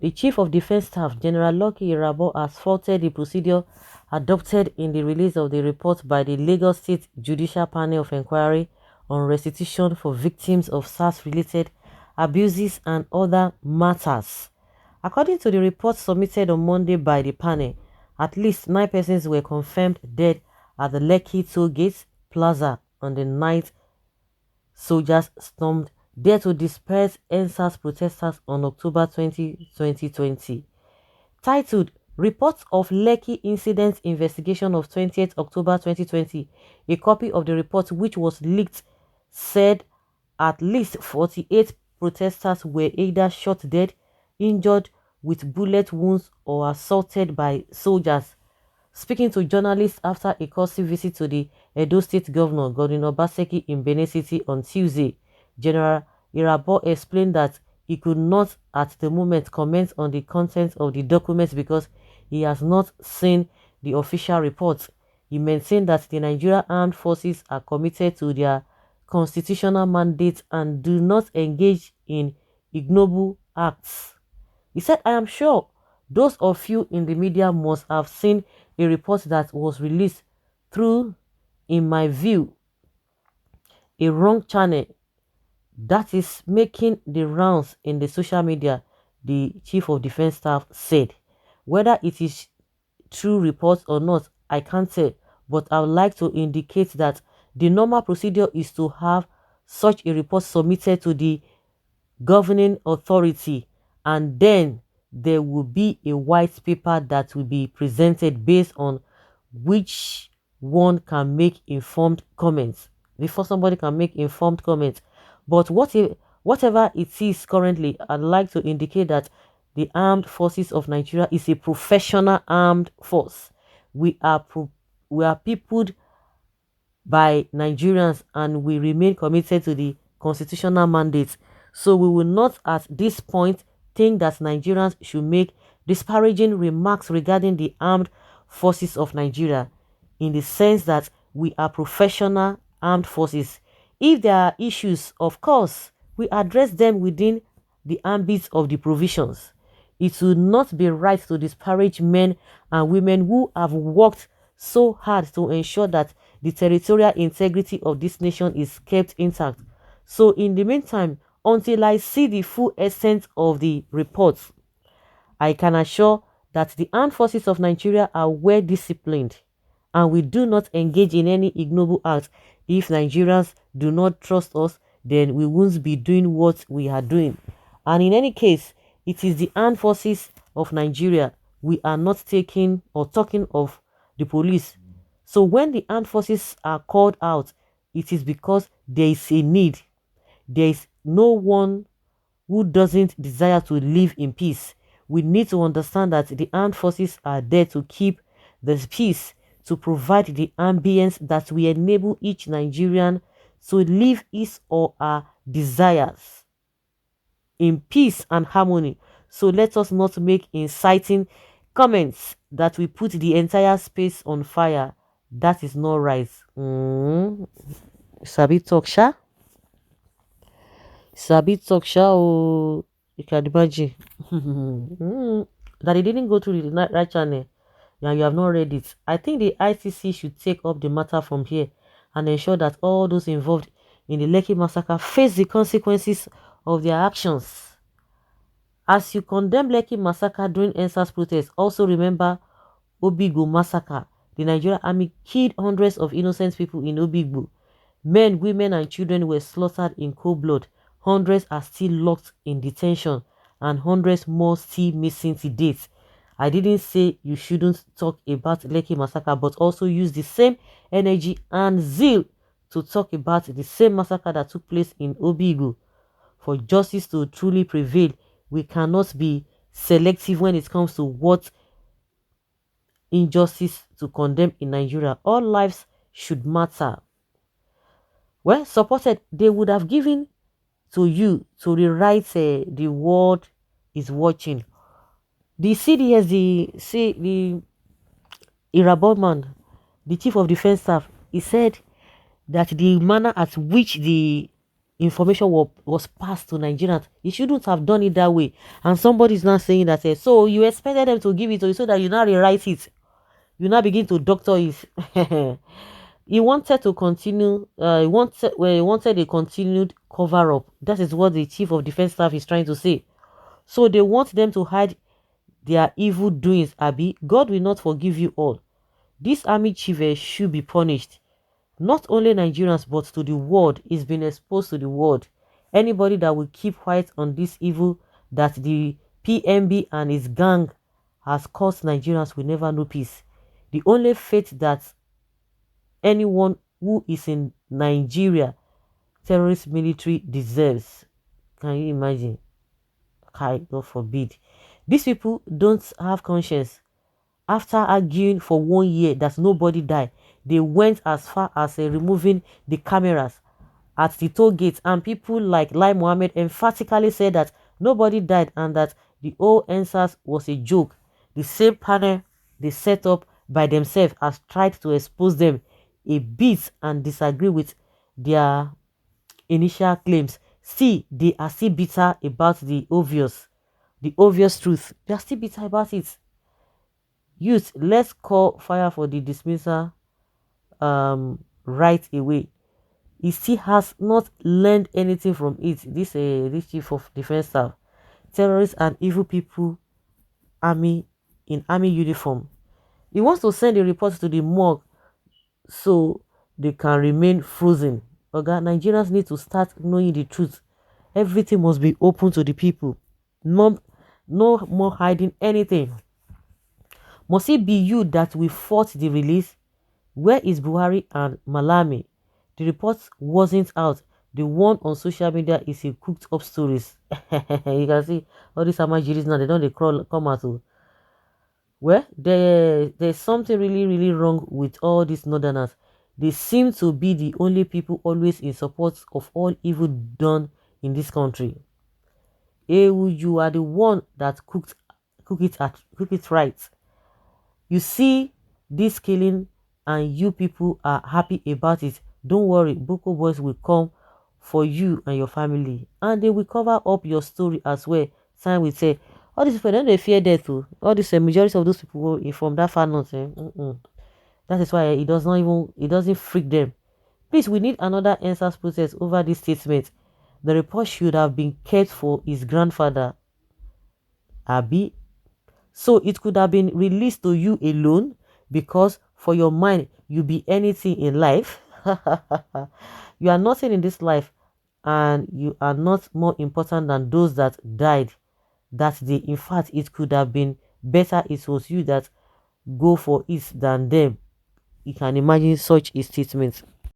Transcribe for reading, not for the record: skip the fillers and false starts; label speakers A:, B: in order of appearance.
A: The Chief of Defense Staff, General Lekki has faulted the procedure adopted in the release of the report by the Lagos State Judicial Panel of Inquiry on restitution for victims of SARS-related abuses and other matters. According to the report submitted on Monday by the panel, at least 9 persons were confirmed dead at the Lekki toll gate plaza on the night soldiers stormed there to disperse Endsars protesters on October 20, 2020. Titled Reports of Lekki Incident Investigation of 20th October 2020, a copy of the report which was leaked said at least 48 protesters were either shot dead, injured with bullet wounds, or assaulted by soldiers. Speaking to journalists after a courtesy visit to the Edo State Governor, Godwin Obaseki, in Benin City on Tuesday, General Irabo explained that he could not at the moment comment on the contents of the documents because he has not seen the official report. He maintained that the Nigerian Armed Forces are committed to their constitutional mandate and do not engage in ignoble acts. He said, I am sure those of you in the media must have seen a report that was released through, in my view, a wrong channel that is making the rounds in the social media, the Chief of Defense Staff said. Whether it is true report or not, I can't say, but I would like to indicate that the normal procedure is to have such a report submitted to the governing authority, and then there will be a white paper that will be presented based on which one can make informed comments before somebody can make informed comments. But whatever it is currently, I'd like to indicate that the armed forces of Nigeria is a professional armed force. We are peopled by Nigerians, and we remain committed to the constitutional mandate. So we will not at this point think that Nigerians should make disparaging remarks regarding the armed forces of Nigeria, in the sense that we are professional armed forces. If there are issues, of course, we address them within the ambit of the provisions. It will not be right to disparage men and women who have worked so hard to ensure that the territorial integrity of this nation is kept intact. So in the meantime, until I see the full extent of the report, I can assure that the armed forces of Nigeria are well disciplined, and we do not engage in any ignoble acts. If Nigerians do not trust us, then we won't be doing what we are doing. And in any case, it is the armed forces of Nigeria. We are not taking or talking of the police. So when the armed forces are called out, it is because there is a need. There is no one who doesn't desire to live in peace. We need to understand that the armed forces are there to keep the peace, to provide the ambience that will enable each Nigerian to live his or her desires in peace and harmony. So let us not make inciting comments that will put the entire space on fire. That is not right. Sabi talk sha? Sabi talk sha, oh, you can imagine. That it didn't go through the right channel and you have not read it. I think the ICC should take up the matter from here and ensure that all those involved in the Lekki massacre face the consequences of their actions. As you condemn Lekki massacre during Endsars protests, also remember Obigbo massacre. The Nigerian army killed hundreds of innocent people in Obigbo. Men, women, and children were slaughtered in cold blood. Hundreds are still locked in detention, and hundreds more still missing to date. I didn't say you shouldn't talk about Lekki massacre, but also use the same energy and zeal to talk about the same massacre that took place in Obigbo. For justice to truly prevail, we cannot be selective when it comes to what injustice to condemn in Nigeria. All lives should matter. Well, supported, they would have given to you to rewrite the world is watching. The CDS, the Irabodman, the Chief of Defense Staff, he said that the manner at which the information was passed to Nigerians. You shouldn't have done it that way. And somebody is now saying that, so you expected them to give it to you so that you now rewrite it. You now begin to doctor it. He wanted to continue, he wanted a continued cover up. That is what the chief of defense staff is trying to say. So they want them to hide their evil doings, Abi. God will not forgive you all. This army chief should be punished. Not only Nigerians, but to the world. Is being exposed to the world. Anybody that will keep quiet on this evil that the PMB and his gang has caused Nigerians will never know peace. The only fate that anyone who is in Nigeria terrorist military deserves. Can you imagine? God forbid. These people don't have conscience. After arguing for 1 year that nobody died, they went as far as removing the cameras at the toll gate, and people like Lai Mohammed emphatically said that nobody died and that the whole Endsars was a joke. The same panel they set up by themselves has tried to expose them a bit and disagree with their initial claims. See, they are still bitter about the obvious truth. They are still bitter about it. Youth, let's call fire for the dismissal right away. He still has not learned anything from it. This chief of defense staff, terrorists and evil people, army in army uniform. He wants to send a report to the morgue so they can remain frozen. Okay, Nigerians need to start knowing the truth. Everything must be open to the people. No more hiding anything. Must it be you that will fought the release? Where is Buhari and Malami? The report wasn't out. The one on social media is a cooked up stories. You can see all these Amajiris now, they don't come out. Well, there's something really wrong with all these northerners. They seem to be the only people always in support of all evil done in this country. You are the one that cook it right. You see this killing and you people are happy about it. Don't worry, Boko Boys will come for you and your family, and they will cover up your story as well. Time will say, all these people, don't they fear death too? All these majority of those people from that far north. That is why it doesn't freak them. Please, we need another Endsars process over this statement. The report should have been kept for his grandfather, Abi. So it could have been released to you alone, because for your mind, you be anything in life. You are nothing in this life, and you are not more important than those that died that day. In fact, it could have been better it was you that go for it than them. You can imagine such a statement.